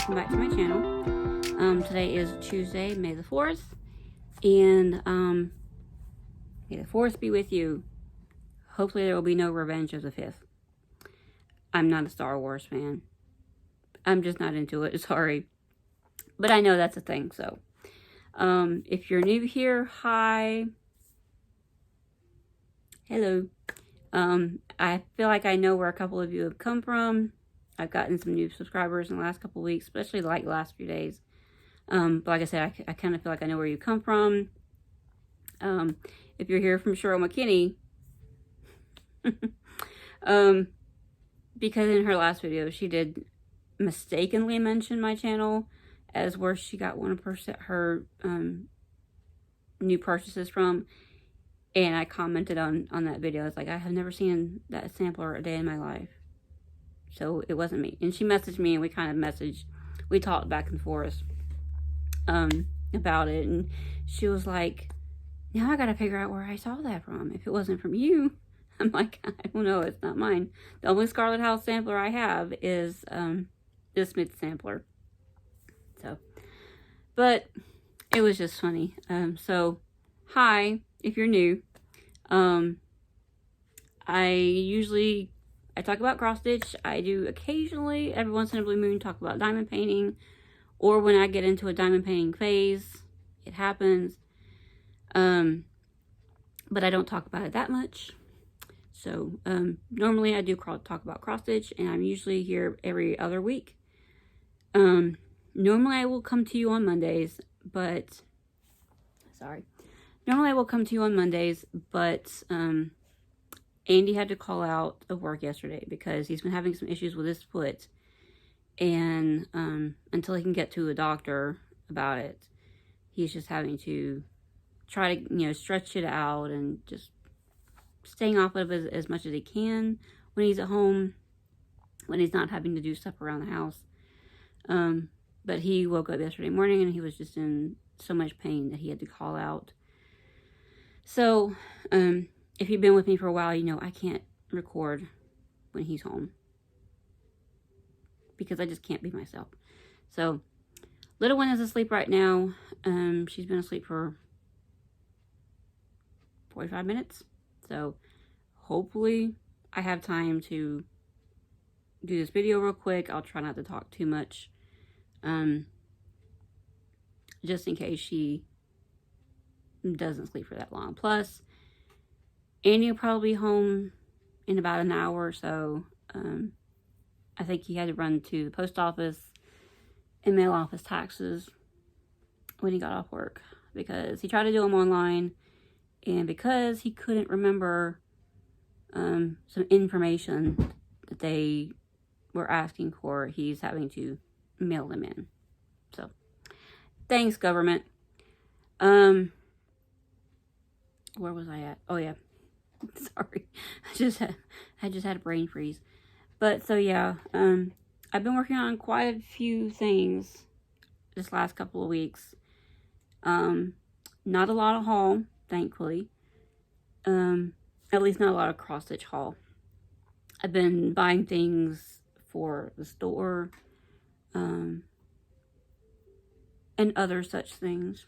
welcome back to my channel. Today is Tuesday, May the 4th, and may the 4th be with you. Hopefully there will be no Revenge of the 5th. I'm not a Star Wars fan. I'm just not into it, sorry. But I know that's a thing, so. If you're new here, hi. Hello. I feel like I know where a couple of you have come from. I've gotten some new subscribers in the last couple of weeks, especially like the last few days. But like I said, I kind of feel like I know where you come from. If you're here from Cheryl McKinney, because in her last video, she did mistakenly mention my channel as where she got one of her new purchases from. And I commented on that video. I was like, I have never seen that sampler a day in my life. So it wasn't me. And she messaged me and we kind of we talked back and forth about it. And she was like, now I got to figure out where I saw that from. If it wasn't from you. I'm like, I don't know. It's not mine. The only Scarlet House sampler I have is the Seemeth sampler. So, but it was just funny. So, hi, if you're new. I talk about cross stitch. I do occasionally, every once in a blue moon, talk about diamond painting, or when I get into a diamond painting phase, it happens. But I don't talk about it that much. So, normally I do talk about cross stitch, and I'm usually here every other week. Normally I will come to you on Mondays, but, normally I will come to you on Mondays, but, Andy had to call out of work yesterday because he's been having some issues with his foot. And until he can get to a doctor about it, he's just having to try to, stretch it out and just staying off of it as much as he can when he's at home, when he's not having to do stuff around the house. But he woke up yesterday morning and he was just in so much pain that he had to call out. So, if you've been with me for a while, you know I can't record when he's home. Because I just can't be myself. So, little one is asleep right now. She's been asleep for 45 minutes. So, hopefully I have time to do this video real quick. I'll try not to talk too much. Just in case she doesn't sleep for that long. Plus, Andy will probably be home in about an hour or so. I think he had to run to the post office and mail off his taxes when he got off work. Because he tried to do them online. And because he couldn't remember some information that they were asking for, he's having to mail them in. So, thanks, government. Where was I at? Oh, yeah. Sorry. I just had a brain freeze. But, so, yeah. I've been working on quite a few things this last couple of weeks. Not a lot of haul, thankfully. At least not a lot of cross-stitch haul. I've been buying things for the store. And other such things.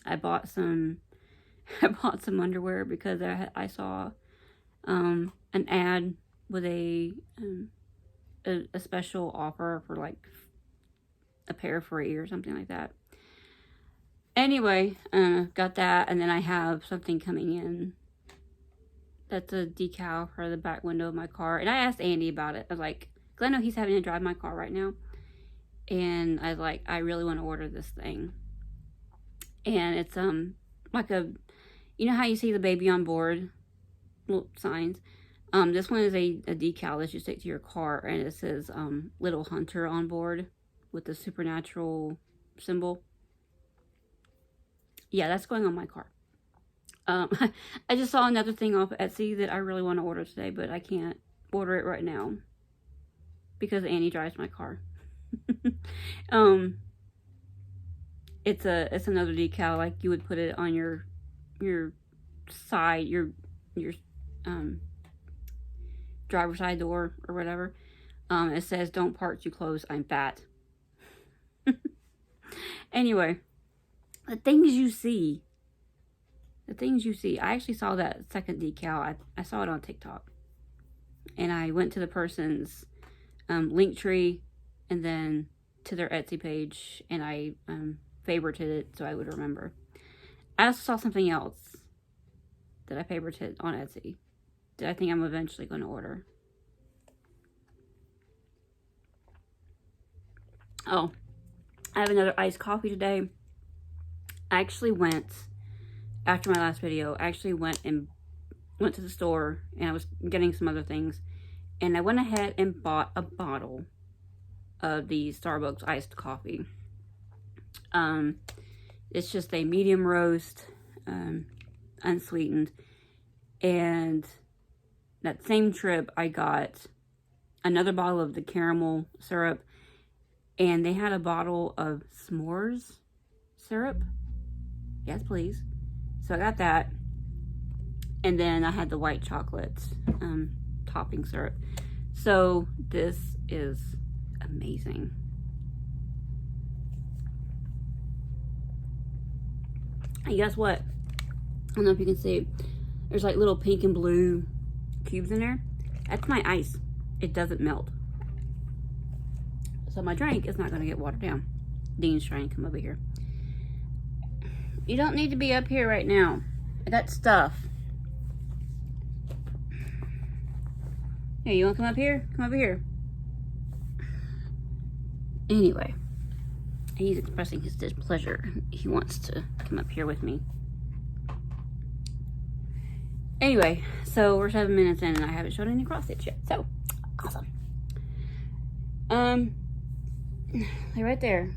I bought some underwear because I saw an ad with a special offer for like a pair free or something like that. Anyway, got that, and then I have something coming in. That's a decal for the back window of my car. And I asked Andy about it. I was like, because I know he's having to drive my car right now. And I was like, I really want to order this thing. And it's like you know how you see the baby on board little signs? This one is a decal that you stick to your car, and it says Little Hunter on board with the supernatural symbol. Yeah, that's going on my car. I just saw another thing off Etsy that I really want to order today, but I can't order it right now because Annie drives my car. It's another decal, like you would put it on your side, your driver's side door or whatever. It says, don't part too close, I'm fat. Anyway, the things you see. I actually saw that second decal. I saw it on TikTok. And I went to the person's link tree and then to their Etsy page, and I favorited it so I would remember. I also saw something else that I favorited on Etsy that I think I'm eventually going to order. Oh, I have another iced coffee today. I actually went, after my last video, I actually went to the store, and I was getting some other things, and I went ahead and bought a bottle of the Starbucks iced coffee. It's just a medium roast, unsweetened, and that same trip I got another bottle of the caramel syrup, and they had a bottle of s'mores syrup. Yes, please. So I got that. And then I had the white chocolate topping syrup. So this is amazing. And guess what? I don't know if you can see. There's like little pink and blue cubes in there. That's my ice. It doesn't melt. So my drink is not going to get watered down. Dean's trying to come over here. You don't need to be up here right now. I got stuff. Hey, you want to come up here? Come over here. Anyway, he's expressing his displeasure. He wants to come up here with me. Anyway, so we're 7 minutes in and I haven't shown any cross stitch yet. So, awesome. Stay right there.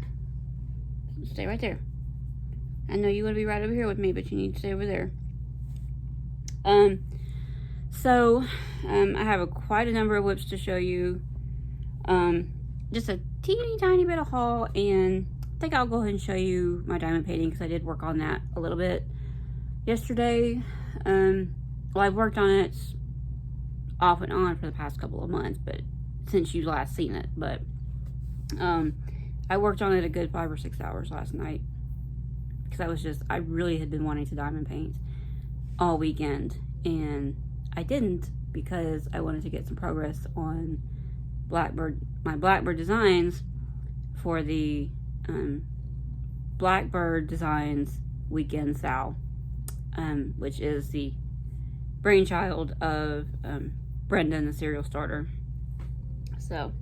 Stay right there. I know you want to be right over here with me, but you need to stay over there. I have quite a number of whips to show you. Just a teeny tiny bit of haul, and I think I'll go ahead and show you my diamond painting because I did work on that a little bit yesterday. Well, I've worked on it off and on for the past couple of months, but since you last seen it, but I worked on it a good 5 or 6 hours last night because I really had been wanting to diamond paint all weekend, and I didn't because I wanted to get some progress on my Blackbird designs for the Blackbird Designs Weekend Sal, which is the brainchild of Brendan, the serial starter. So,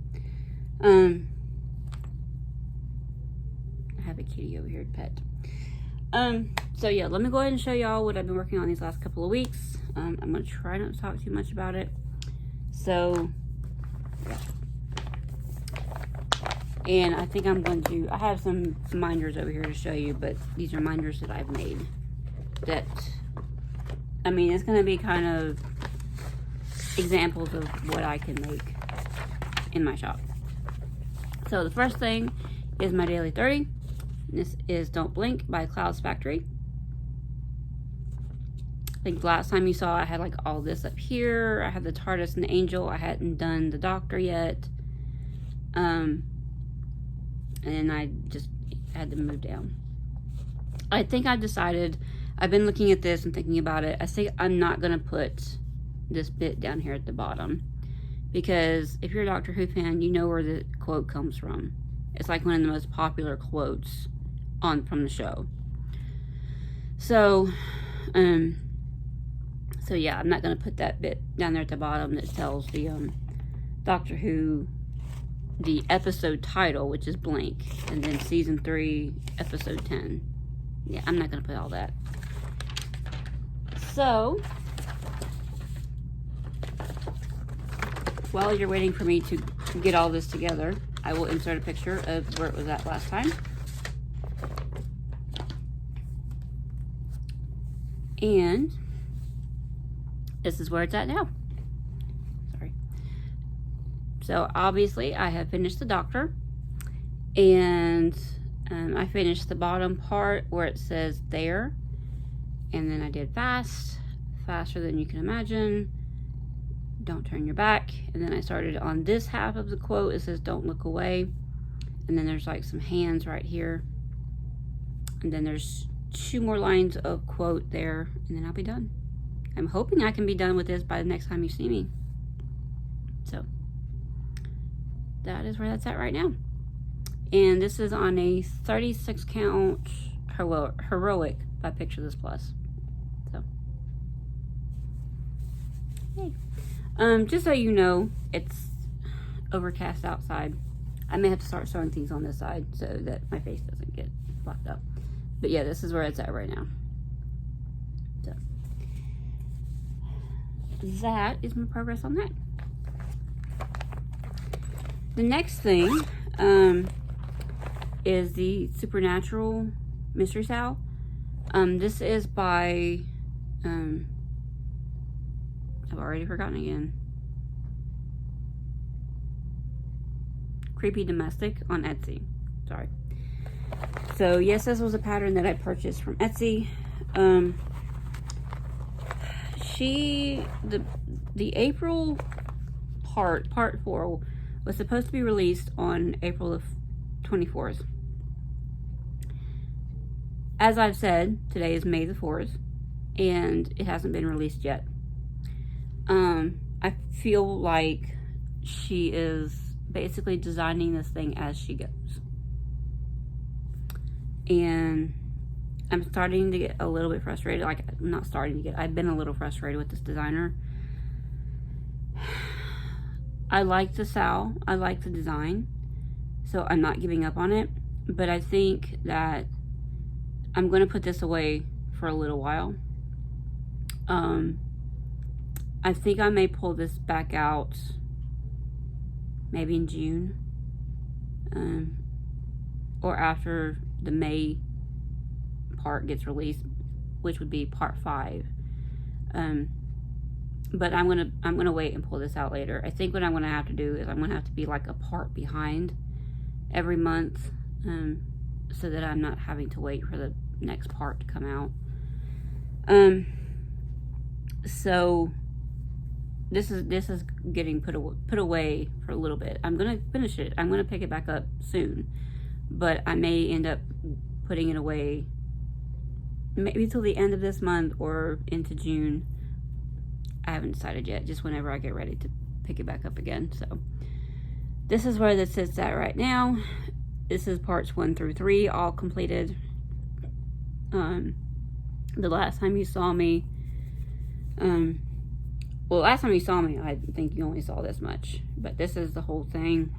I have a kitty over here to pet. So yeah, let me go ahead and show y'all what I've been working on these last couple of weeks. I'm going to try not to talk too much about it. So, yeah. And I think I have some minders over here to show you, but these are minders that I've made. That, I mean, it's going to be kind of examples of what I can make in my shop. So the first thing is my Daily 30. This is Don't Blink by Cloud's Factory. I think last time you saw I had like all this up here. I had the TARDIS and the Angel. I hadn't done the Doctor yet. And I just had to move down. I think I've decided, I've been looking at this and thinking about it. I think I'm not going to put this bit down here at the bottom. Because if you're a Doctor Who fan, you know where the quote comes from. It's like one of the most popular quotes from the show. So yeah, I'm not going to put that bit down there at the bottom that tells the Doctor Who, the episode title, which is blank, and then season 3, episode 10. Yeah, I'm not going to put all that. So, while you're waiting for me to get all this together, I will insert a picture of where it was at last time. And this is where it's at now. Sorry. So obviously I have finished the Doctor, and I finished the bottom part where it says there, and then I did faster than you can imagine, don't turn your back. And then I started on this half of the quote. It says, don't look away. And then there's like some hands right here. And then there's 2 more lines of quote there, and then I'll be done. I'm hoping I can be done with this by the next time you see me. So that is where that's at right now. And this is on a 36 count heroic by Picture This Plus. So, yay. Just so you know, it's overcast outside. I may have to start sewing things on this side so that my face doesn't get blocked up. But yeah, this is where it's at right now. So that is my progress on that. The next thing is the Supernatural Mystery Sal. This is by I've already forgotten again. CreepyDomestic on Etsy. Sorry. So yes, this was a pattern that I purchased from Etsy. The April part 4 was supposed to be released on April the 24th. As I've said, today is May the 4th, and it hasn't been released yet. I feel like she is basically designing this thing as she goes. And I'm starting to get a little bit frustrated. Like, I'm not starting to get, I've been a little frustrated with this designer. I like the Sal, I like the design, so I'm not giving up on it. But I think that I'm going to put this away for a little while. I think I may pull this back out maybe in June, or after the May part gets released, which would be part 5. But I'm gonna wait and pull this out later. I think what I'm gonna have to do is I'm gonna have to be like a part behind every month, so that I'm not having to wait for the next part to come out. So this is getting put away for a little bit. I'm gonna finish it. I'm gonna pick it back up soon, but I may end up putting it away maybe till the end of this month or into June. I haven't decided yet, just whenever I get ready to pick it back up again. So this is where this sits at right now. This is parts 1 through 3 all completed. The last time you saw me, well, last time you saw me, I think you only saw this much, but this is the whole thing.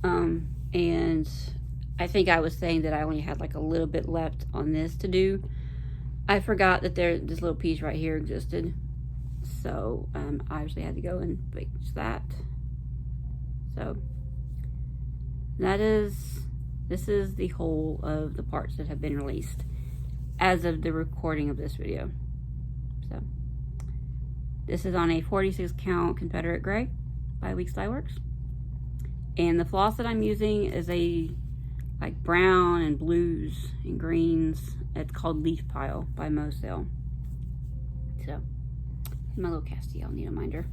And I think I was saying that I only had like a little bit left on this to do. I forgot that this little piece right here existed, so I actually had to go and fix that. So this is the whole of the parts that have been released as of the recording of this video. So this is on a 46 count Confederate gray by Weeks Dye Works, and the floss that I'm using is a like brown and blues and greens. It's called Leaf Pile by Moselle. So my little Castiel needle minder.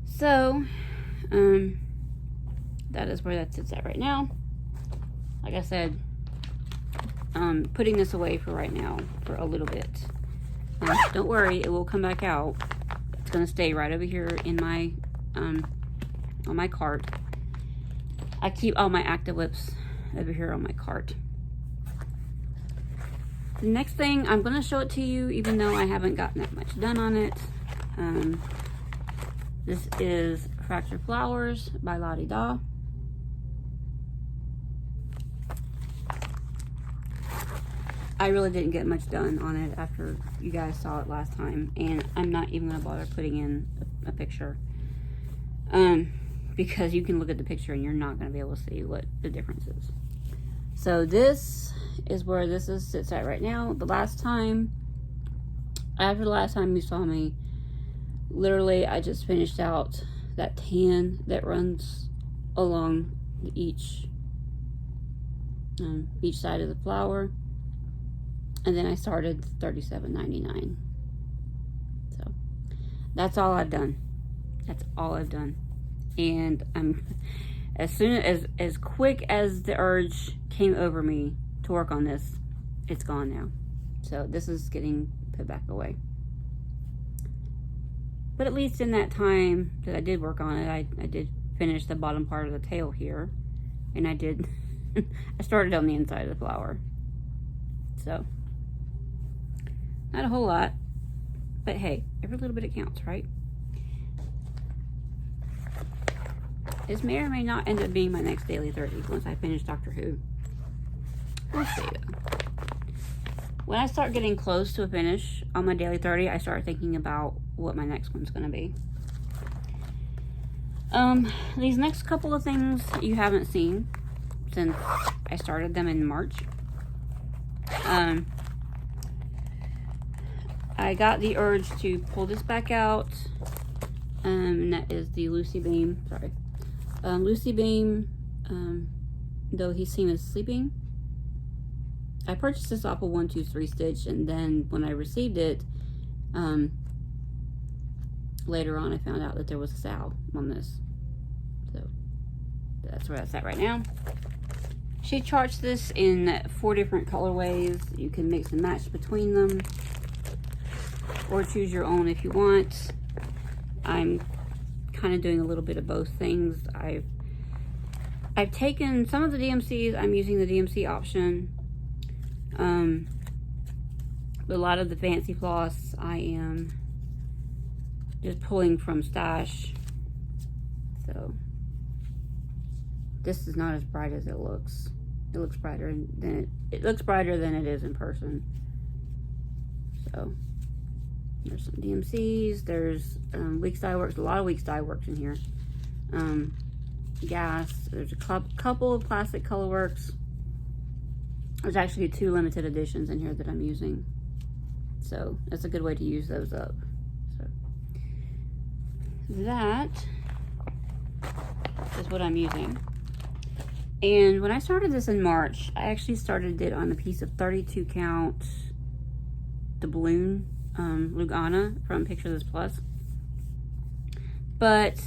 So that is where that sits at right now. Like I said, putting this away for right now for a little bit. Don't worry, it will come back out. It's gonna stay right over here in my on my cart. I keep all my active whips over here on my cart. The next thing, I'm going to show it to you, even though I haven't gotten that much done on it. This is Fraktur Flowers by Lottie Da. I really didn't get much done on it after you guys saw it last time, and I'm not even going to bother putting in a picture. Because you can look at the picture and you're not going to be able to see what the difference is. So this is where this sits at right now. After the last time you saw me, literally I just finished out that tan that runs along each side of the flower, and then I started $37.99. that's all I've done. That's all I've done. And I'm, as quick as the urge came over me to work on this, it's gone now. So this is getting put back away. But at least in that time that I did work on it, I did finish the bottom part of the tail here. And I did, I started on the inside of the flower. So, not a whole lot. But hey, every little bit it counts, right? This may or may not end up being my next daily 30 once I finish Doctor Who. We'll see though. When I start getting close to a finish on my daily 30, I start thinking about what my next one's gonna be. These next couple of things you haven't seen since I started them in March. I got the urge to pull this back out, and that is the Lucy Beam, sorry. Lucy Beam, though he seems sleeping. I purchased this off of 123 Stitch, and then when I received it, later on I found out that there was a sal on this. So that's where that's at right now. She charged this in 4 different colorways. You can mix and match between them, or choose your own if you want. I'm kind of doing a little bit of both things. I've taken some of the DMCs. I'm using the DMC option. But a lot of the fancy floss I am just pulling from stash. So this is not as bright as it looks. It looks brighter than it looks brighter than it is in person. So there's some DMCs. There's Weeks Dye Works. A lot of Weeks Dye Works in here. Gas. There's a couple of plastic color works. There's actually 2 limited editions in here that I'm using. So that's a good way to use those up. So that is what I'm using. And when I started this in March, I actually started it on a piece of 32 count doubloon Lugana from Picture This Plus. But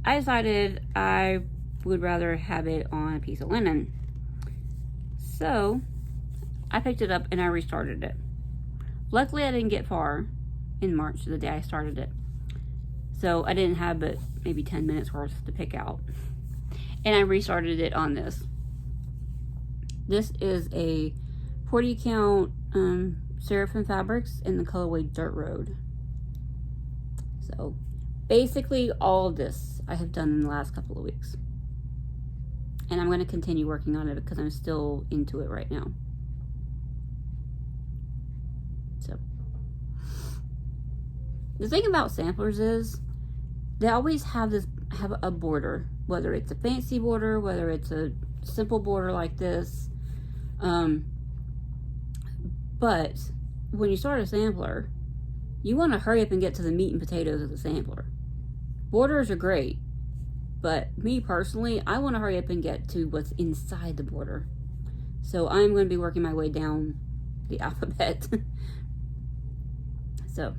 I decided I would rather have it on a piece of linen. So I picked it up and I restarted it. Luckily I didn't get far in March, the day I started it. So I didn't have but maybe 10 minutes worth to pick out. And I restarted it on this. This is a 40 count Seraphim Fabrics in the colorway Dirt Road. So basically all of this I have done in the last couple of weeks. And I'm going to continue working on it because I'm still into it right now. So the thing about samplers is they always have a border, whether it's a fancy border, whether it's a simple border like this. But when you start a sampler, you want to hurry up and get to the meat and potatoes of the sampler. Borders are great, but me personally, I want to hurry up and get to what's inside the border. So I'm going to be working my way down the alphabet. So.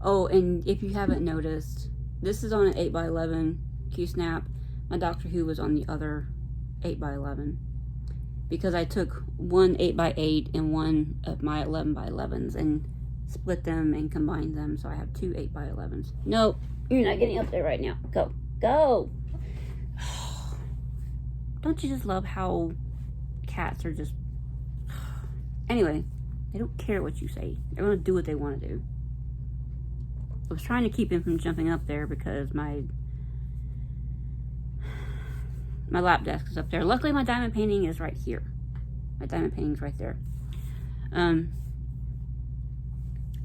Oh, and if you haven't noticed, this is on an 8x11 Q-snap. My Doctor Who was on the other 8x11. Because I took one 8x8 and one of my 11x11s and split them and combined them. So I have 2 8x11s. Nope, you're not getting up there right now. Go. Go! Don't you just love how cats are just... Anyway, they don't care what you say. They're going to do what they want to do. I was trying to keep him from jumping up there because my lap desk is up there. Luckily, my diamond painting is right here. My diamond painting's right there.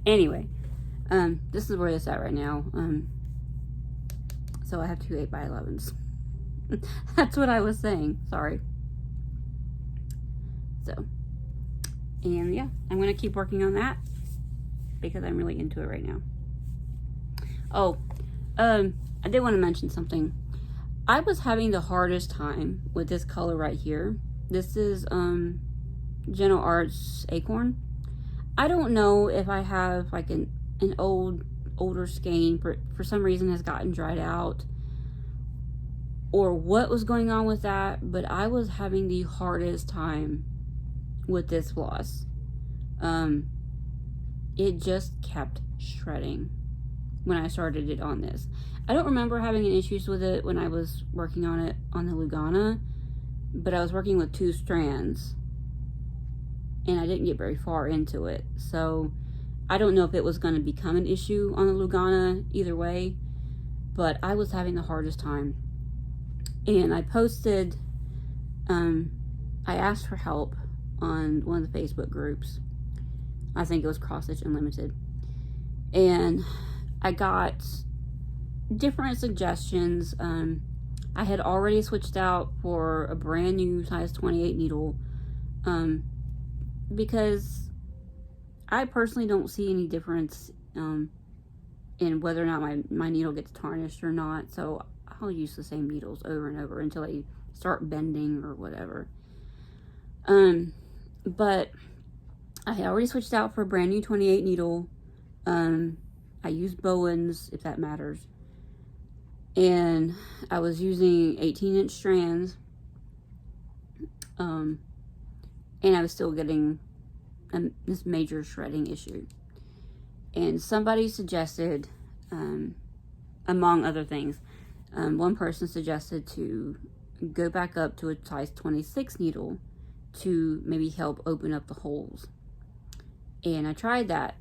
Anyway, this is where it's at right now. So I have 2 8x11s. That's what I was saying. Sorry. So, and yeah, I'm going to keep working on that because I'm really into it right now. Oh, I did want to mention something. I was having the hardest time with this color right here. This is Gentle Arts Acorn. I don't know if I have like an older skein for some reason has gotten dried out, or what was going on with that, but I was having the hardest time with this floss. It just kept shredding when I started it on this. I don't remember having any issues with it when I was working on it on the Lugana, but I was working with 2 strands and I didn't get very far into it. So I don't know if it was going to become an issue on the Lugana either way, but I was having the hardest time. And I posted, I asked for help on one of the Facebook groups. I think it was Cross Stitch Unlimited. And I got different suggestions. I had already switched out for a brand new size 28 needle, because I personally don't see any difference in whether or not my needle gets tarnished or not. So I'll use the same needles over and over until they start bending or whatever. But I had already switched out for a brand new 28 needle. I used Bowens, if that matters. And I was using 18-inch strands. And I was still getting this major shredding issue. And somebody suggested, among other things, one person suggested to go back up to a size 26 needle to maybe help open up the holes. And I tried that,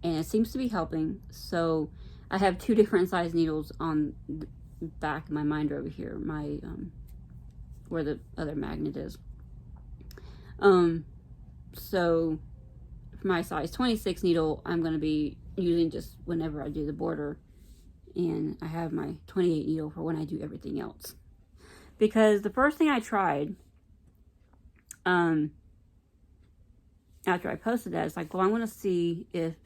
and it seems to be helping. So I have 2 different size needles on the back of my minder over here, my where the other magnet is. So for my size 26 needle, I'm going to be using just whenever I do the border, and I have my 28 needle for when I do everything else. Because the first thing I tried, after I posted that, it's like, well, I want to see if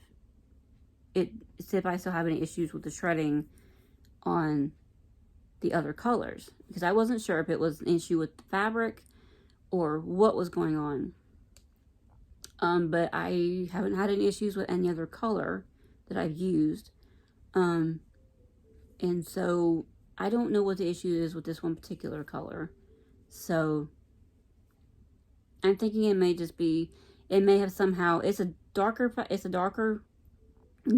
I still have any issues with the shredding on the other colors, because I wasn't sure if it was an issue with the fabric or what was going on. But I haven't had any issues with any other color that I've used. And so I don't know what the issue is with this one particular color. So I'm thinking it may just be, it may have somehow, it's a darker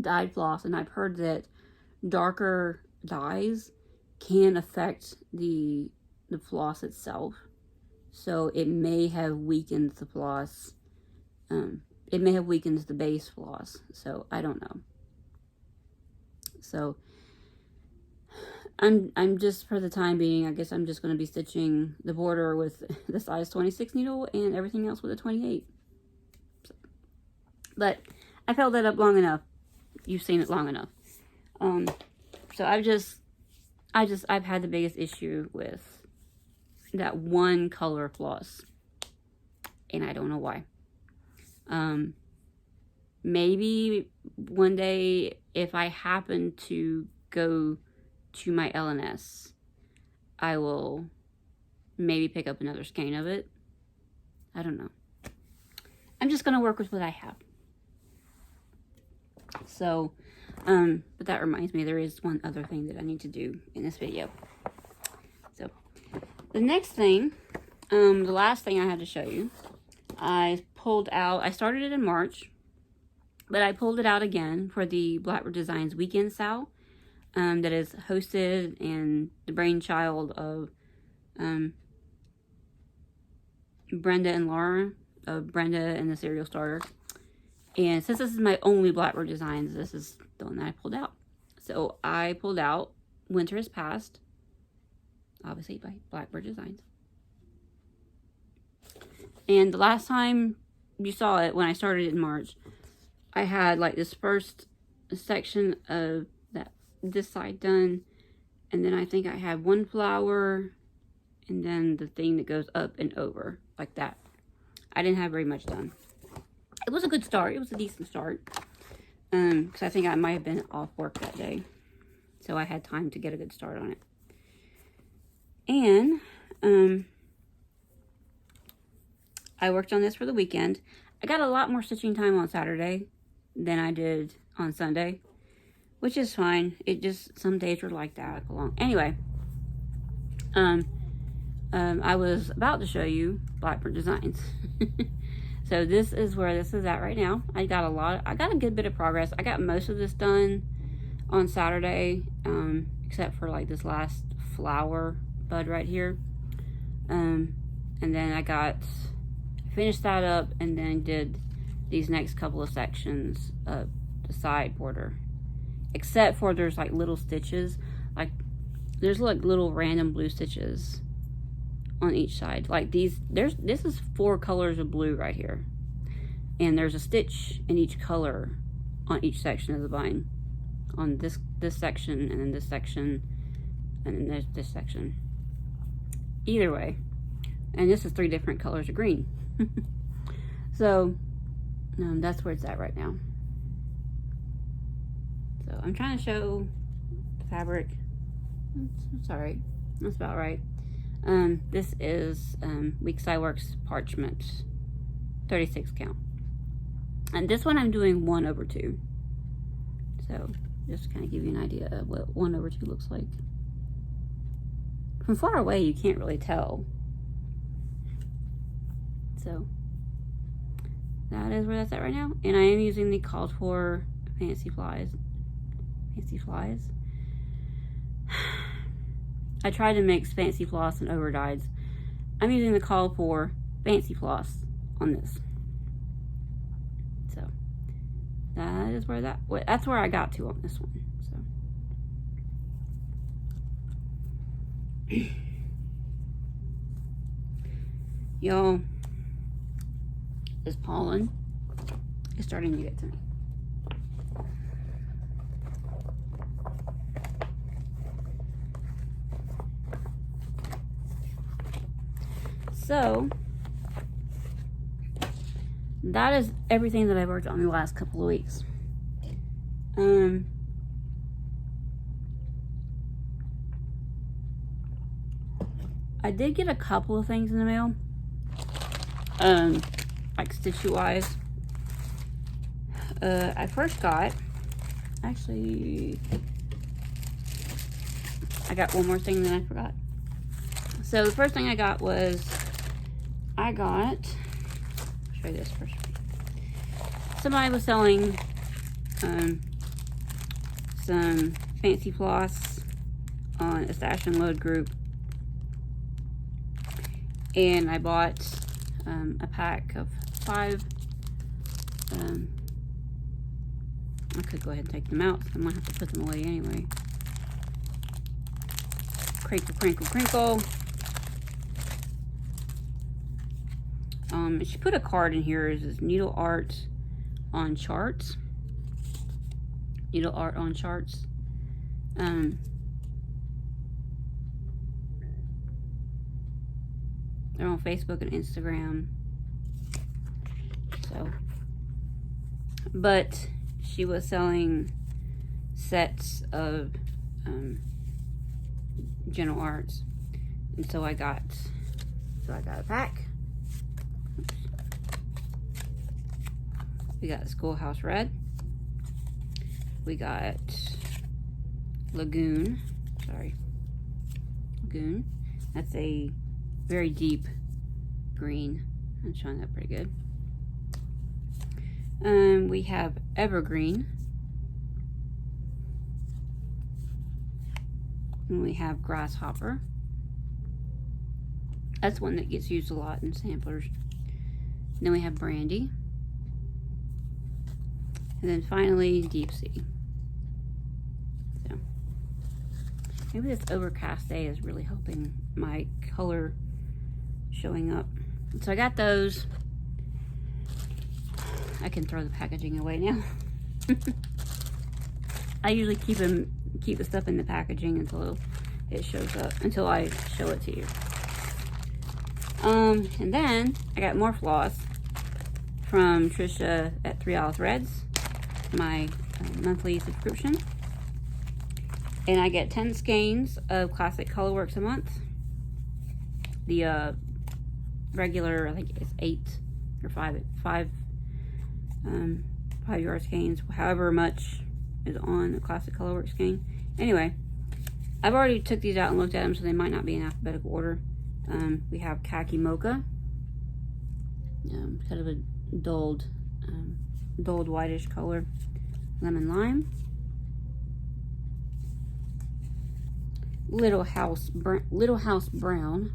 dyed floss, and I've heard that darker dyes can affect the floss itself. So it may have weakened the floss. It may have weakened the base floss. So I don't know. So I'm just, for the time being, I guess I'm just going to be stitching the border with the size 26 needle and everything else with a 28. So, but I held that up long enough. You've seen it long enough. So I've had the biggest issue with that one color floss, and I don't know why. Maybe one day, if I happen to go to my LNS, I will maybe pick up another skein of it. I don't know. I'm just going to work with what I have. So, but that reminds me, there is one other thing that I need to do in this video. So, the next thing, the last thing I had to show you, I pulled out, I started it in March, but I pulled it out again for the Blackbird Designs Weekend Sale, that is hosted and the brainchild of Brenda and Laura, of Brenda and the Serial Starter. And since this is my only Blackbird Designs, this is the one that I pulled out. So I pulled out Winter Has Passed, obviously by Blackbird Designs. And the last time you saw it, when I started it in March, I had like this first section of this side done, and then I think I had one flower, and then the thing that goes up and over like that. I didn't have very much done. It was a good start. It was a decent start, because I think I might have been off work that day, so I had time to get a good start on it. And I worked on this for the weekend. I got a lot more stitching time on Saturday than I did on Sunday, which is fine. It just, some days were like that. Anyway, I was about to show you Blackbird designs. So this is where this is at right now. I got a good bit of progress. I got most of this done on Saturday, except for like this last flower bud right here. And then I finished that up and then did these next couple of sections of the side border. Except for there's like little stitches, like there's like little random blue stitches on each side. Like this is 4 colors of blue right here. And there's a stitch in each color on each section of the vine. On this section, and then this section, and then there's this section. Either way. And this is 3 different colors of green. So, that's where it's at right now. So, I'm trying to show the fabric. It's alright. That's about right. This is Weekside Works parchment, 36 count. And this one I'm doing 1/2. So, just to kind of give you an idea of what 1/2 looks like. From far away, you can't really tell. So, that is where that's at right now. And I am using the called for Fancy Flies. Fancy Flies. I tried to mix Fancy Floss and overdyes. I'm using the called for Fancy Floss on this. So, that is where that's where I got to on this one. So, y'all, this pollen is starting to get to me. So, that is everything that I've worked on in the last couple of weeks. I did get a couple of things in the mail. Like stitchy-wise. I first got, actually, I got one more thing that I forgot. So the first thing I got was, I'll show you this first. Somebody was selling some Fancy Floss on a Stash and Load group. And I bought a pack of 5. I could go ahead and take them out, so I might have to put them away anyway. Crinkle, crinkle, crinkle. She put a card in here. Is needle art on charts. Needle art on charts. They're on Facebook and Instagram. So, but she was selling sets of general arts, and so I got a pack. Oops. We got Schoolhouse Red. We got Lagoon. Lagoon. That's a very deep green. I'm showing that pretty good. We have Evergreen. And we have Grasshopper. That's one that gets used a lot in samplers. And then we have Brandy. And then finally, Deep Sea. So, maybe this overcast day is really helping my color showing up. So I got those. I can throw the packaging away now. I usually keep the stuff in the packaging until it shows up, until I show it to you. And then I got more floss from Trisha at 3 Olive Threads, my monthly subscription. And I get 10 skeins of Classic Colorworks a month. The regular, I think it's 8 or 5 5 yard skeins, however much is on a classic colorwork skein. Anyway, I've already took these out and looked at them, so they might not be in alphabetical order. We have khaki mocha, kind of a dulled whitish color. Lemon lime, little house brown.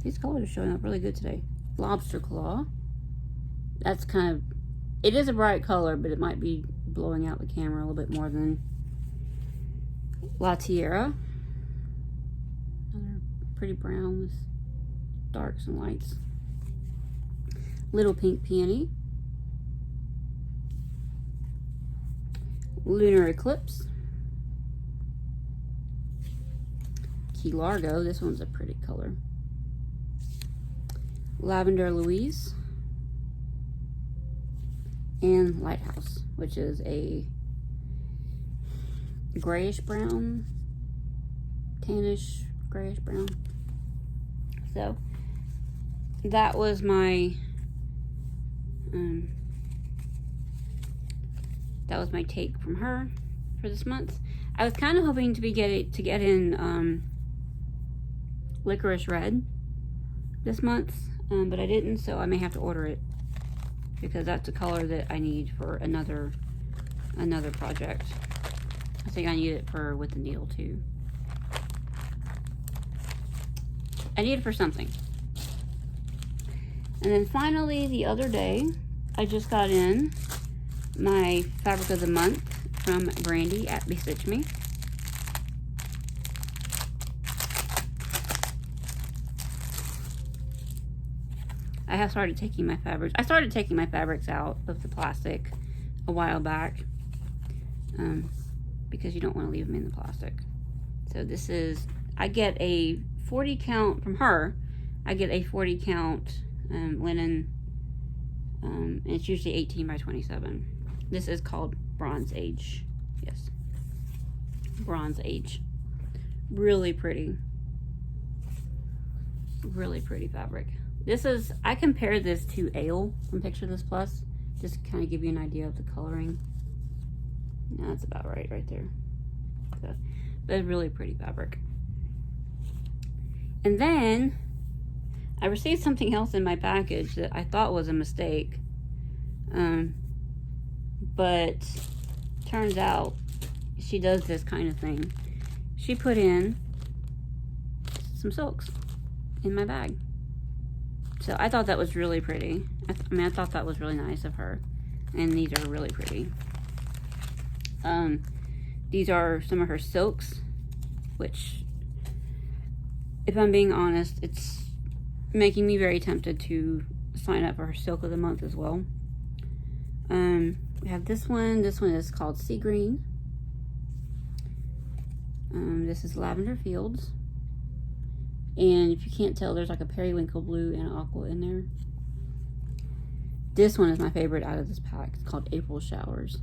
These colors are showing up really good today. Lobster claw. That's kind of, it is a bright color, but it might be blowing out the camera a little bit more than La Tierra. Another pretty brown with darks and lights. Little pink peony. Lunar eclipse. Key Largo. This one's a pretty color. Lavender Louise. And Lighthouse, which is a grayish brown, tannish grayish brown. So that was my take from her for this month. I was kind of hoping to get in Licorice Red this month, but I didn't, so I may have to order it, because that's a color that I need for another project. I think I need it for with the needle too. I need it for something. And then finally, the other day, I just got in my fabric of the month from Brandy at Bestitch Me. I have started taking my fabrics. I started taking my fabrics out of the plastic a while back, because you don't want to leave them in the plastic. So this is, I get a 40 count from her. I get a 40 count linen, and it's usually 18 by 27. This is called Bronze Age. Yes, Bronze Age. Really pretty. Really pretty fabric. This is, I compared this to Ale from Picture This Plus, just to kind of give you an idea of the coloring. No, that's about right there. So, but it's really pretty fabric. And then I received something else in my package that I thought was a mistake, but turns out she does this kind of thing. She put in some silks in my bag. So I thought that was really pretty. I thought that was really nice of her. And these are really pretty. These are some of her silks, which, if I'm being honest, it's making me very tempted to sign up for her Silk of the Month as well. We have this one. This one is called Sea Green. This is Lavender Fields. And if you can't tell, there's like a periwinkle blue and an aqua in there. This one is my favorite out of this pack. It's called April Showers.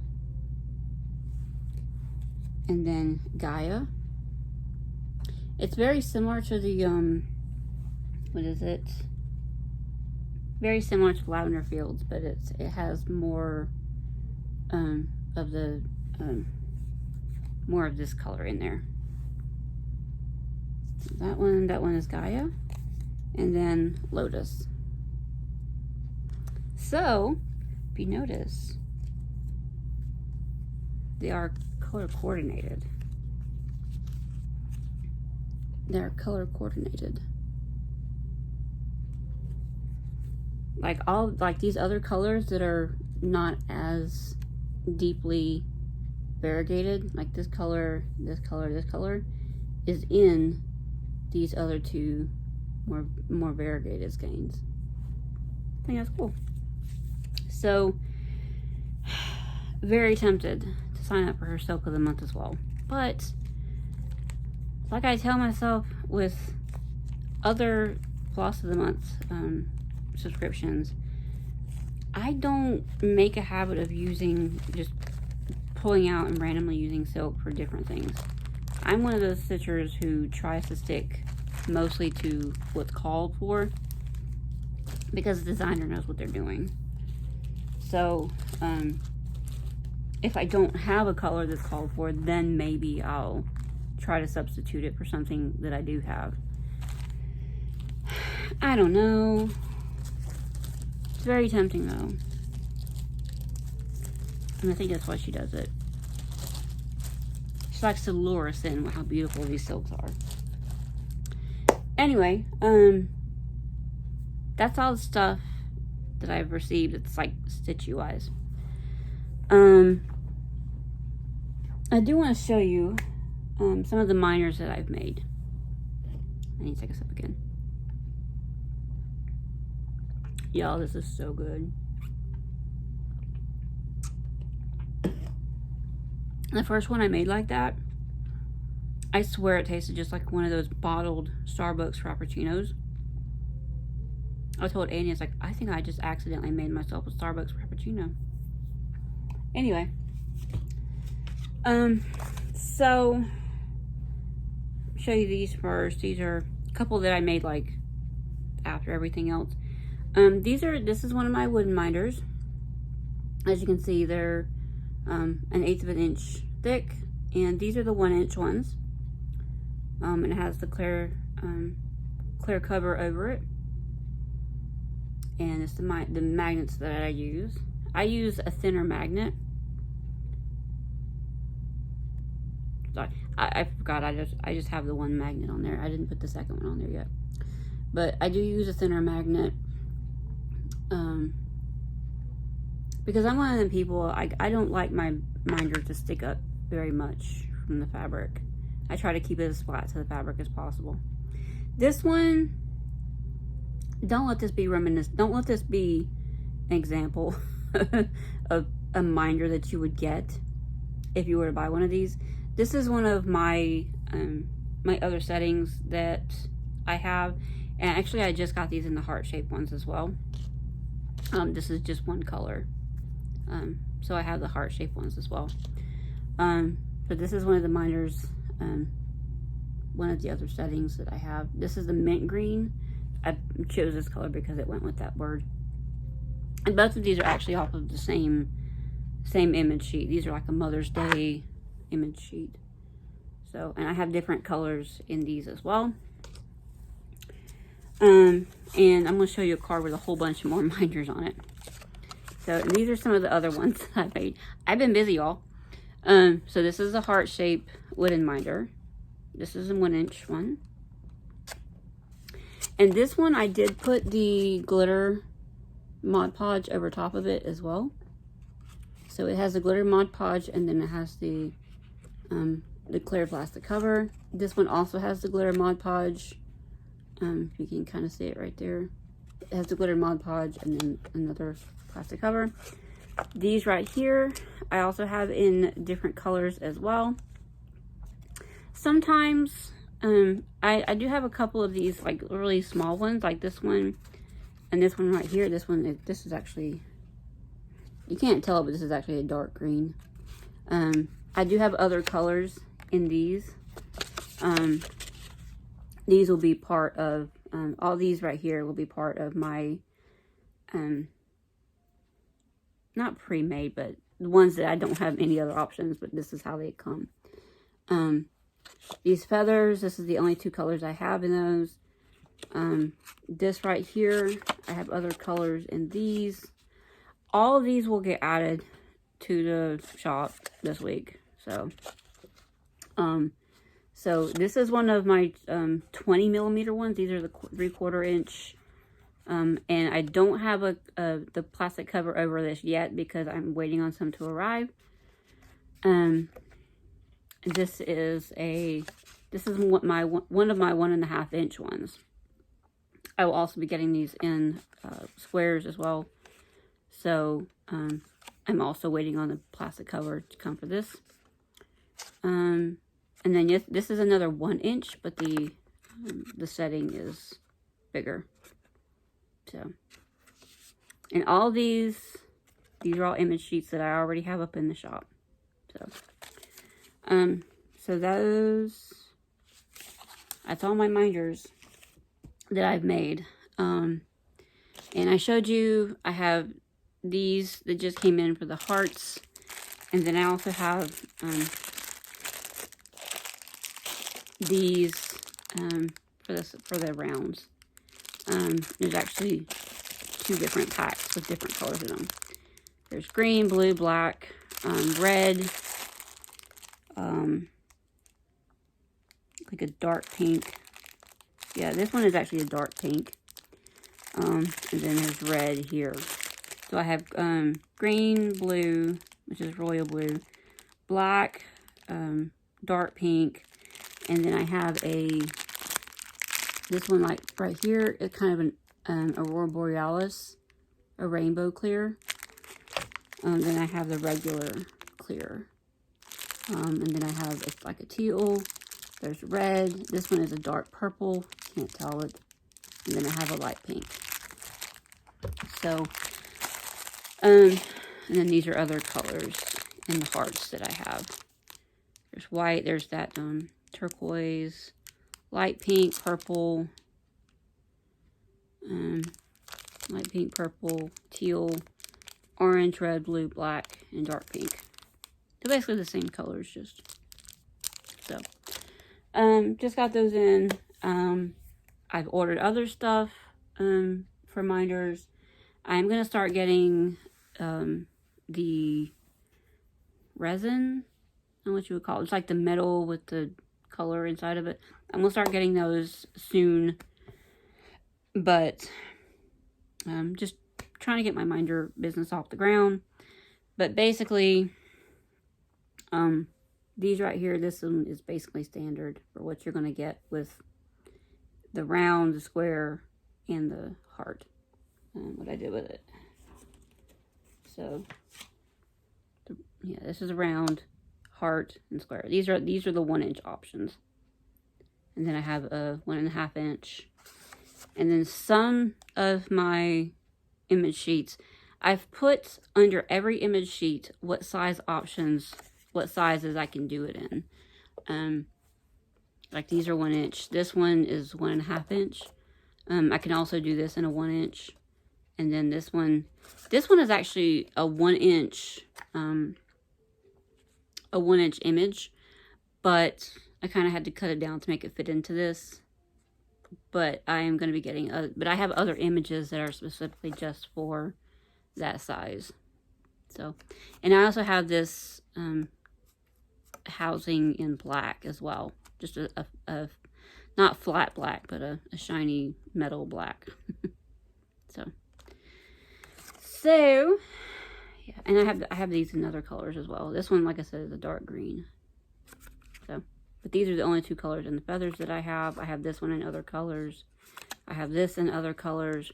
And then Gaia. It's very similar to the, what is it? Very similar to Lavender Fields, but it has more of the, more of this color in there. That one is Gaia, and then Lotus. So, if you notice, they are color coordinated. They're color coordinated. Like these other colors that are not as deeply variegated, like this color, this color, this color, is in these other two more variegated skeins. I think that's cool. So, very tempted to sign up for her Silk of the Month as well. But, like I tell myself with other Floss of the Month subscriptions, I don't make a habit of just pulling out and randomly using silk for different things. I'm one of those stitchers who tries to stick mostly to what's called for, because the designer knows what they're doing. So, if I don't have a color that's called for, then maybe I'll try to substitute it for something that I do have. I don't know. It's very tempting though. And I think that's why she does it. She likes to lure us in with how beautiful these silks are. Anyway, that's all the stuff that I've received. It's like stitchy wise. I do want to show you some of the minors that I've made. I need to take a sip again. Y'all, this is so good. The first one I made like that, I swear it tasted just like one of those bottled Starbucks Frappuccinos. I told Annie, it's like, I think I just accidentally made myself a Starbucks Frappuccino. Anyway. So, show you these first. These are a couple that I made like after everything else. This is one of my wooden minders. As you can see, they're an 1/8 of an inch thick, and these are the 1-inch ones. And it has the clear cover over it, and it's the magnets that I use. I use a thinner magnet. Sorry, I forgot. I just have the one magnet on there. I didn't put the second one on there yet, but I do use a thinner magnet. Because I'm one of them people, I don't like my minder to stick up very much from the fabric. I try to keep it as flat to the fabric as possible. This one, don't let this be reminiscent. Don't let this be an example of a minder that you would get if you were to buy one of these. This is one of my my other settings that I have, and actually I just got these in the heart-shaped ones as well. This is just one color. So I have the heart-shaped ones as well. But this is one of the minders, one of the other settings that I have. This is the mint green. I chose this color because it went with that bird. And both of these are actually off of the same image sheet. These are like a Mother's Day image sheet. So, and I have different colors in these as well. And I'm going to show you a card with a whole bunch more minders on it. So these are some of the other ones that I made. I've been busy, y'all. So this is a heart-shaped wooden minder. This is a 1-inch one. And this one I did put the glitter Mod Podge over top of it as well. So it has the glitter Mod Podge, and then it has the clear plastic cover. This one also has the glitter Mod Podge. You can kind of see it right there. It has the glitter Mod Podge and then another plastic cover. These right here, I also have in different colors as well. Sometimes, I do have a couple of these like really small ones, like this one and this one right here. This is actually, you can't tell, but this is actually a dark green. I do have other colors in these. These will be part of, all these right here will be part of my, not pre-made, but the ones that I don't have any other options, but this is how they come. These feathers, this is the only 2 colors I have in those. This right here, I have other colors in these. All of these will get added to the shop this week. So this is one of my 20mm ones. These are the 3/4 inch. And I don't have the plastic cover over this yet because I'm waiting on some to arrive. This is one of my 1.5 inch ones. I will also be getting these in squares as well. So I'm also waiting on the plastic cover to come for this. And then yes, this is another 1 inch, but the setting is bigger. So, and all these are all image sheets that I already have up in the shop. So that's all my minders that I've made. And I showed you, I have these that just came in for the hearts. And then I also have these for the rounds. There's actually 2 different packs with different colors in them. There's green, blue, black, red, like a dark pink. Yeah, this one is actually a dark pink. And then there's red here. So I have green, blue, which is royal blue, black, dark pink, and then I have this one like right here, it's kind of an Aurora Borealis, a rainbow clear. Then I have the regular clear. And then I have it's like a teal. There's red. This one is a dark purple. Can't tell it. And then I have a light pink. So, and then these are other colors in the hearts that I have. There's white. There's that turquoise, light pink, purple, light pink, purple, teal, orange, red, blue, black, and dark pink. They're basically the same colors, just so. Just got those in. I've ordered other stuff for minders. I'm gonna start getting the resin. I don't know what you would call it. It's like the metal with the color inside of it. I'm gonna start getting those soon. But just trying to get my minder business off the ground. But basically, these right here, this one is basically standard for what you're going to get with the round, the square, and the heart. What I did with it. So, yeah, this is a round, heart, and square. These are the 1-inch options. And then I have a 1.5 inch. And then some of my image sheets, I've put under every image sheet what size options, what sizes I can do it in. Like these are 1 inch. This one is 1.5 inch. I can also do this in a 1 inch. And then this one is actually a 1 inch, image, but I kind of had to cut it down to make it fit into this. But I am going to be getting, but I have other images that are specifically just for that size. So, and I also have this housing in black as well. Just a not flat black, but a shiny metal black. So, yeah, and I have these in other colors as well. This one, like I said, is a dark green. So, but these are the only 2 colors in the feathers that I have. I have this one in other colors. I have this in other colors.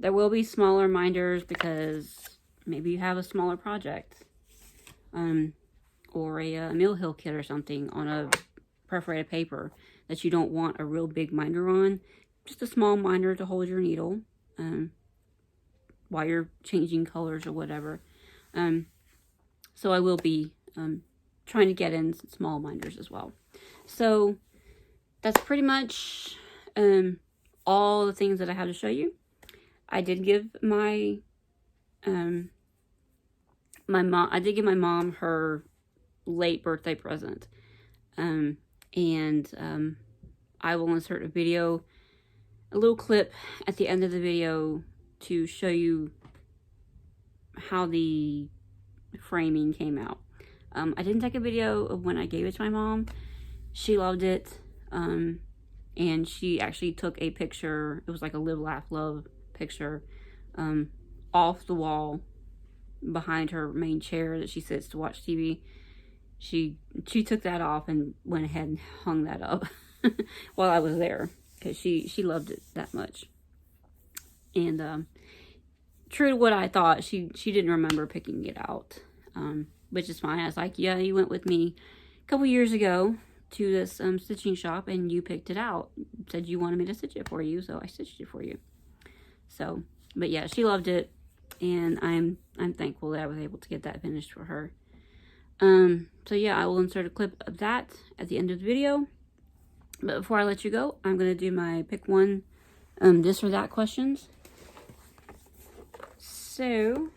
There will be smaller minders because maybe you have a smaller project. Or a Mill Hill kit or something on a perforated paper that you don't want a real big minder on. Just a small minder to hold your needle while you're changing colors or whatever. So I will be trying to get in small minders as well. So that's pretty much all the things that I had to show you. I did give my mom her late birthday present. I will insert a little clip at the end of the video to show you how the framing came out. I didn't take a video of when I gave it to my mom. She loved it. And she actually took a picture. It was like a Live, Laugh, Love picture off the wall behind her main chair that she sits to watch TV. She took that off and went ahead and hung that up while I was there because she loved it that much. And true to what I thought, she didn't remember picking it out, which is fine. I was like, yeah, you went with me a couple years ago to this stitching shop and you picked it out. Said you wanted me to stitch it for you, so I stitched it for you. So, but yeah, she loved it, and I'm thankful that I was able to get that finished for her. So yeah, I will insert a clip of that at the end of the video. But before I let you go, I'm going to do my pick one, this or that questions. So,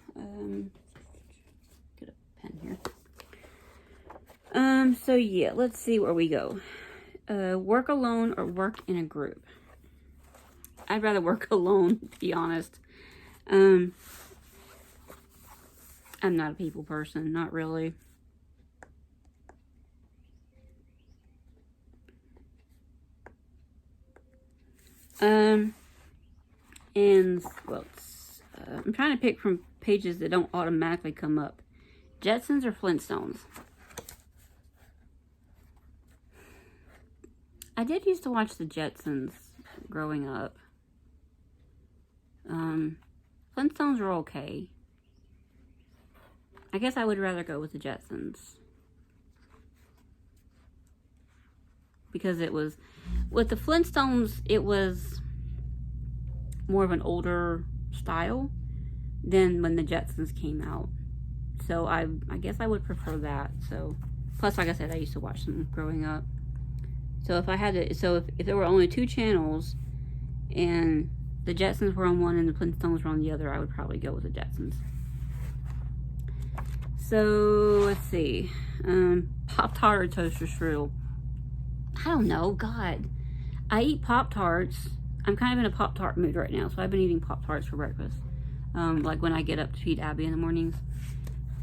get a pen here. So yeah, let's see where we go. Work alone or work in a group? I'd rather work alone, to be honest. I'm not a people person, not really. And, well, I'm trying to pick from pages that don't automatically come up. Jetsons or Flintstones? I did used to watch the Jetsons growing up. Flintstones were okay. I guess I would rather go with the Jetsons. Because it was, with the Flintstones, it was more of an older style than when the Jetsons came out. So I guess I would prefer that. So, plus, like I said, I used to watch them growing up. So if I had to, so if there were only 2 channels and the Jetsons were on one and the Flintstones were on the other, I would probably go with the Jetsons. So let's see, Pop-Tart or toaster strudel? I don't know. God, I eat Pop-Tarts. I'm kind of in a Pop-Tart mood right now, so I've been eating Pop-Tarts for breakfast. Like when I get up to feed Abby in the mornings.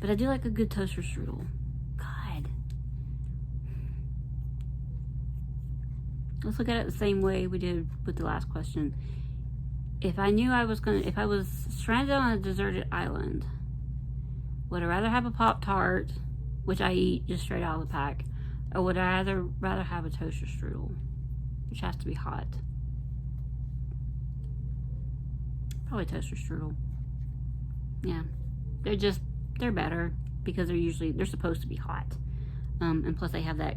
But I do like a good toaster strudel. God. Let's look at it the same way we did with the last question. If I knew I was if I was stranded on a deserted island, would I rather have a Pop-Tart, which I eat just straight out of the pack, or would I rather have a toaster strudel, which has to be hot? Probably toaster strudel. Yeah, they're better because they're supposed to be hot, and plus they have that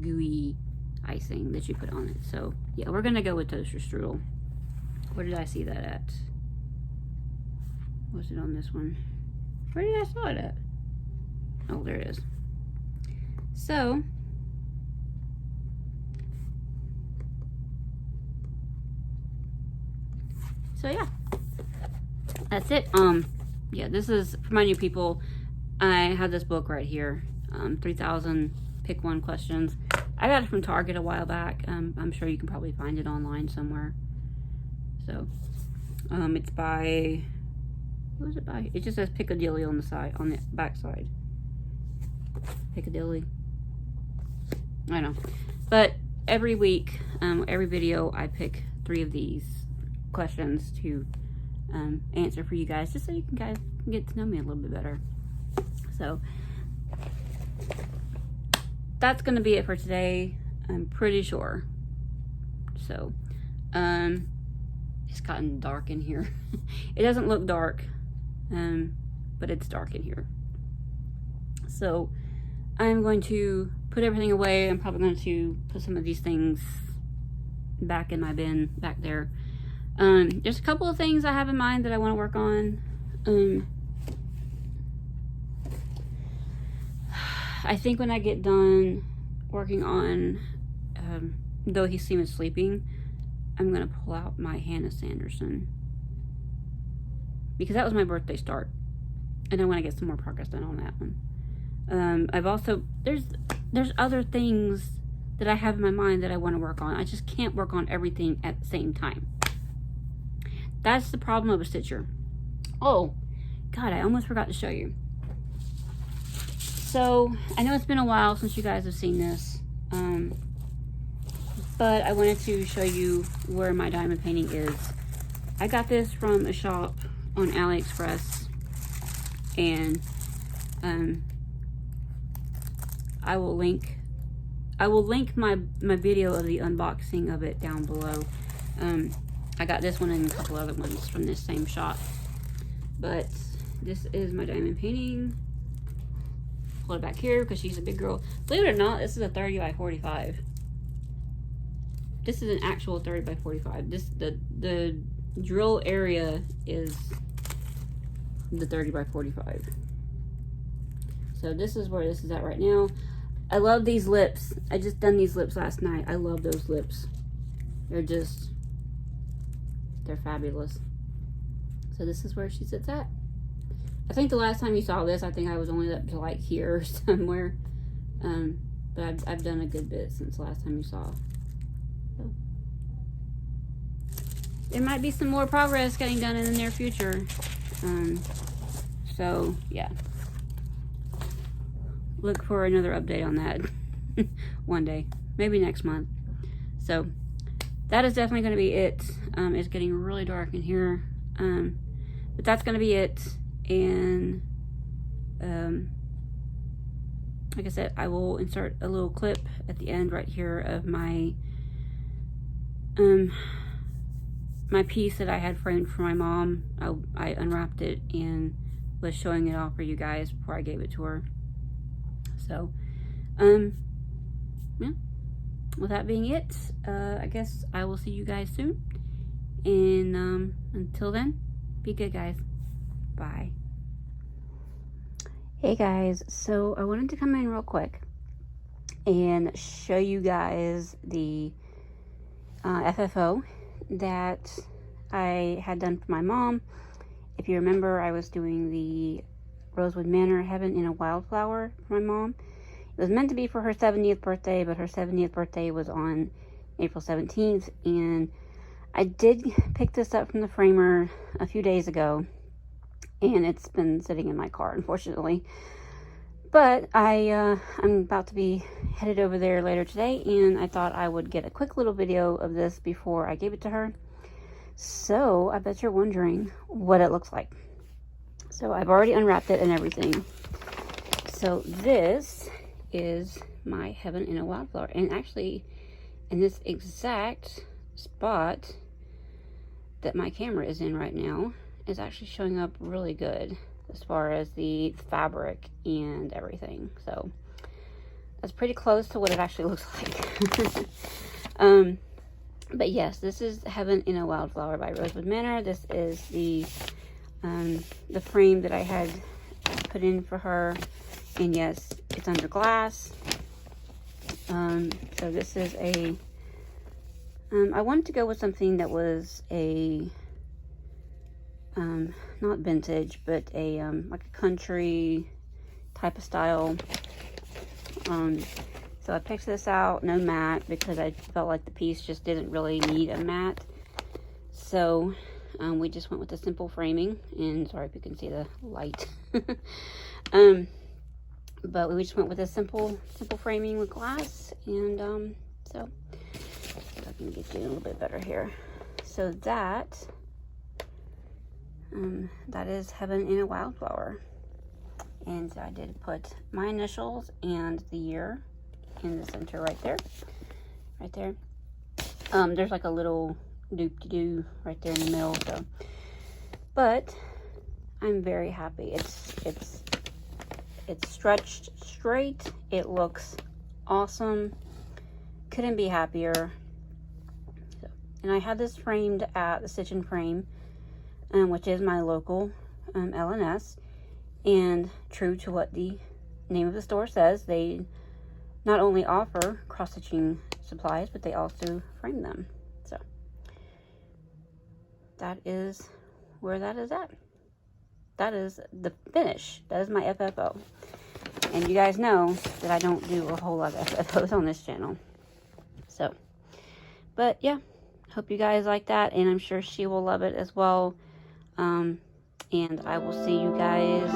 gooey icing that you put on it. So yeah, we're gonna go with toaster strudel. Where did I see that at? Was it on this one? Where did I saw it at? Oh, there it is. So yeah, that's it. Yeah, this is for my new people. I have this book right here, 3,000 pick one questions. I got it from Target a while back. I'm sure you can probably find it online somewhere. So, it's by, who is it by? It just says Piccadilly on the side, on the back side. Piccadilly. I know. But every week, every video, I pick 3 of these questions to answer for you guys, just so you guys can get to know me a little bit better. So that's gonna be it for today, I'm pretty sure. So it's gotten dark in here. It doesn't look dark, but it's dark in here. So I'm going to put everything away. I'm probably going to put some of these things back in my bin back there. There's a couple of things I have in mind that I want to work on. I think when I get done working on Though He Seemeth Sleeping, I'm going to pull out my Hannah Sanderson, because that was my birthday start, and I want to get some more progress done on that one. I've also, there's other things that I have in my mind that I want to work on. I just can't work on everything at the same time. That's the problem of a stitcher. Oh, God, I almost forgot to show you. So, I know it's been a while since you guys have seen this, but I wanted to show you where my diamond painting is. I got this from a shop on AliExpress, and I will link my video of the unboxing of it down below. I got this one and a couple other ones from this same shop. But this is my diamond painting. Hold it back here because she's a big girl. Believe it or not, this is a 30 by 45. This is an actual 30 by 45. The drill area is the 30 by 45. So this is where this is at right now. I love these lips. I just done these lips last night. I love those lips. They're fabulous. So this is where she sits at. I think the last time you saw this, I think I was only up to like here somewhere. But I've done a good bit since the last time you saw. So there might be some more progress getting done in the near future. So yeah, look for another update on that one day, maybe next month. So that is definitely going to be it. It's getting really dark in here, but that's going to be it. And like I said, I will insert a little clip at the end right here of my my piece that I had framed for my mom. I unwrapped it and was showing it off for you guys before I gave it to her. So yeah, with that being it, I guess I will see you guys soon. And until then, be good, guys. Bye. Hey guys, so I wanted to come in real quick and show you guys the FFO that I had done for my mom. If you remember, I was doing the Rosewood Manor Heaven in a Wildflower for my mom. It was meant to be for her 70th birthday, but her 70th birthday was on April 17th, and I did pick this up from the framer a few days ago, and it's been sitting in my car, unfortunately. But I'm about to be headed over there later today, and I thought I would get a quick little video of this before I gave it to her. So I bet you're wondering what it looks like. So I've already unwrapped it and everything. So this is my Heaven in a Wildflower, and actually in this exact spot that my camera is in right now is actually showing up really good as far as the fabric and everything. So that's pretty close to what it actually looks like. But yes, this is Heaven in a Wildflower by Rosewood Manor. This is the frame that I had put in for her, and yes, it's under glass. So this is a I wanted to go with something that was a not vintage, but a like a country type of style. So I picked this out, no matte, because I felt like the piece just didn't really need a matte. So we just went with the simple framing, and sorry if you can see the light. But we just went with a simple framing with glass, and so I can get you a little bit better here. So that is Heaven in a Wildflower. And so I did put my initials and the year in the center right there. Right there. There's like a little doop-de-doo right there in the middle. So, but I'm very happy. It's stretched straight. It looks awesome. Couldn't be happier. So, and I had this framed at the Stitch and Frame, which is my local L&S, and true to what the name of the store says, they not only offer cross-stitching supplies, but they also frame them. So that is where that is at. That is the finish. That is my FFO. And you guys know that I don't do a whole lot of FFOs on this channel. So, but yeah, hope you guys like that, and I'm sure she will love it as well. And I will see you guys